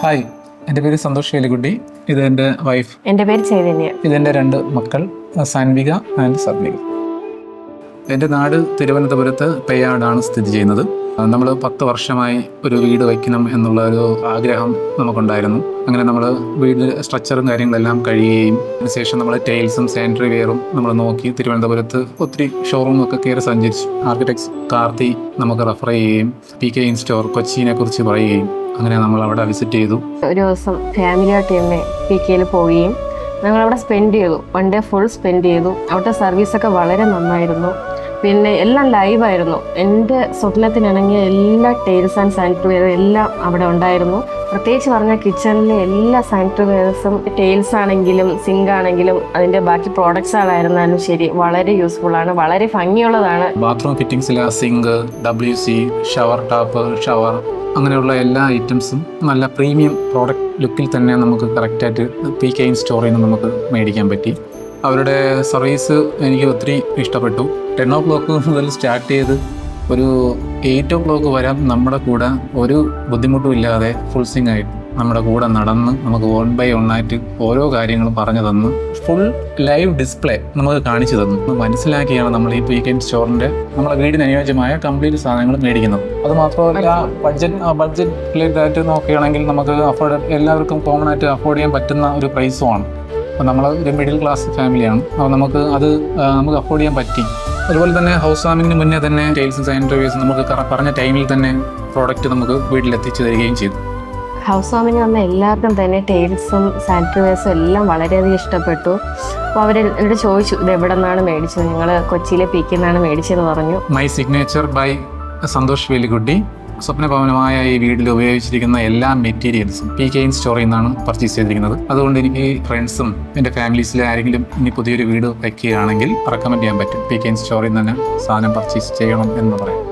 Hi, എൻ്റെ പേര് സന്തോഷ് വേലിക്കുട്ടി. ഇത് എൻ്റെ വൈഫ്. എൻ്റെ പേര് ചൈതന്യ. ഇതെൻ്റെ 2 മക്കൾ, സാൻവിക ആൻഡ് സർവിക. എൻ്റെ നാട് തിരുവനന്തപുരത്ത് പേയാടാണ് സ്ഥിതി ചെയ്യുന്നത്. നമ്മൾ 10 വർഷമായി ഒരു വീട് വയ്ക്കണം എന്നുള്ള ഒരു ആഗ്രഹം നമുക്കുണ്ടായിരുന്നു. അങ്ങനെ നമ്മൾ വീട് സ്ട്രക്ചറും കാര്യങ്ങളെല്ലാം കഴിയുകയും അതിനുശേഷം നമ്മൾ ടൈൽസും സാനിറ്ററി വെയറും നമ്മൾ നോക്കി തിരുവനന്തപുരത്ത് ഒത്തിരി ഷോറൂമൊക്കെ കയറി സഞ്ചരിച്ചു. ആർക്കിടെക്ട്സ് കാർത്തി നമുക്ക് റെഫർ ചെയ്യുകയും PK ഇൻസ്റ്റോർ കൊച്ചിനെ കുറിച്ച് പറയുകയും അങ്ങനെ നമ്മൾ അവിടെ വിസിറ്റ് ചെയ്തു. ഒരു ദിവസം ഫാമിലിയായിട്ട് തന്നെ PK പോവുകയും ഞങ്ങളവിടെ സ്പെൻഡ് ചെയ്തു. 1 ഡേ ഫുൾ സ്പെൻഡ് ചെയ്തു. അവിടുത്തെ സർവീസൊക്കെ വളരെ നന്നായിരുന്നു. പിന്നെ എല്ലാം ലൈവായിരുന്നു. എൻ്റെ സ്വപ്നത്തിനിണങ്ങിയ എല്ലാ ടൈൽസ് ആൻഡ് സാനിറ്ററി വെയറും എല്ലാം അവിടെ ഉണ്ടായിരുന്നു. പ്രത്യേകിച്ച് പറഞ്ഞാൽ കിച്ചണിലെ എല്ലാ സാനിറ്ററി വെയർസും ടൈൽസ് ആണെങ്കിലും സിങ്ക് ആണെങ്കിലും അതിൻ്റെ ബാക്കി പ്രോഡക്ട്സ് ആയിരുന്നാലും ശരി വളരെ യൂസ്ഫുൾ ആണ്, വളരെ ഭംഗിയുള്ളതാണ്. ബാത്റൂം ഫിറ്റിംഗ്സിലെ sink, WC, shower tap, shower അങ്ങനെയുള്ള എല്ലാ ഐറ്റംസും നല്ല പ്രീമിയം പ്രോഡക്റ്റ് ലുക്കിൽ തന്നെ നമുക്ക് കറക്റ്റായിട്ട് PK സ്റ്റോറിൽ നിന്ന് നമുക്ക് മേടിക്കാൻ പറ്റി. അവരുടെ സർവീസ് എനിക്ക് ഒത്തിരി ഇഷ്ടപ്പെട്ടു. 10 o'clock മുതൽ സ്റ്റാർട്ട് ചെയ്ത് ഒരു 8 o'clock വരെ നമ്മുടെ കൂടെ ഒരു ബുദ്ധിമുട്ടും ഇല്ലാതെ ഫുൾ സിങ് ആയിട്ട് നമ്മുടെ കൂടെ നടന്ന് നമുക്ക് 1 by 1 ആയിട്ട് ഓരോ കാര്യങ്ങളും പറഞ്ഞു തന്ന് ഫുൾ ലൈവ് ഡിസ്പ്ലേ നമുക്ക് കാണിച്ചു തന്നു. മനസ്സിലാക്കിയാണ് നമ്മൾ ഈ PK സ്റ്റോറിൻ്റെ നമ്മളെ വീടിന് അനുയോജ്യമായ കംപ്ലീറ്റ് സാധനങ്ങൾ മേടിക്കുന്നത്. അത് മാത്രമല്ല ബഡ്ജറ്റ് റിലേറ്റഡായിട്ട് നോക്കുകയാണെങ്കിൽ നമുക്ക് എല്ലാവർക്കും കോമൺ ആയിട്ട് അഫോർഡ് ചെയ്യാൻ പറ്റുന്ന ഒരു പ്രൈസുമാണ്. അപ്പോൾ നമ്മൾ ഒരു മിഡിൽ ക്ലാസ് ഫാമിലിയാണ്. അപ്പോൾ നമുക്ക് അഫോർഡ് ചെയ്യാൻ പറ്റി. അതുപോലെ തന്നെ ഹൗസ് വാമിങ്ങിന് മുന്നേ തന്നെ ടൈൽസും സാനിറ്ററി വെയർസും നമുക്ക് പറഞ്ഞ ടൈമിൽ തന്നെ പ്രോഡക്റ്റ് നമുക്ക് വീട്ടിലെത്തിച്ചു തരികയും ചെയ്തു. ഹൗസ് വാമിന് വന്ന എല്ലാവർക്കും തന്നെ ടൈൽസും സാനിറ്ററി വെയർസും എല്ലാം വളരെയധികം ഇഷ്ടപ്പെട്ടു. അപ്പോൾ അവർ എന്നോട് ചോദിച്ചു ഇത് എവിടെ നിന്നാണ് മേടിച്ചത്. ഞങ്ങൾ കൊച്ചിയിലെ PK നിന്നാണ് മേടിച്ചതെന്ന് പറഞ്ഞു. My signature by Santhosh Velikkutty. സ്വപ്നഭവനമായ ഈ വീട്ടിൽ ഉപയോഗിച്ചിരിക്കുന്ന എല്ലാ മെറ്റീരിയൽസും PK സ്റ്റോറിൽ നിന്നാണ് പർച്ചേസ് ചെയ്തിരിക്കുന്നത്. അതുകൊണ്ട് എനിക്ക് ഫ്രണ്ട്സും എൻ്റെ ഫാമിലീസിലെ ആരെങ്കിലും ഇനി പുതിയൊരു വീട് വയ്ക്കുകയാണെങ്കിൽ റെക്കമെൻഡ് ചെയ്യാൻ പറ്റും. PK സ്റ്റോറിൽ നിന്ന് തന്നെ സാധനം പർച്ചേസ് ചെയ്യണം എന്ന് പറയാം.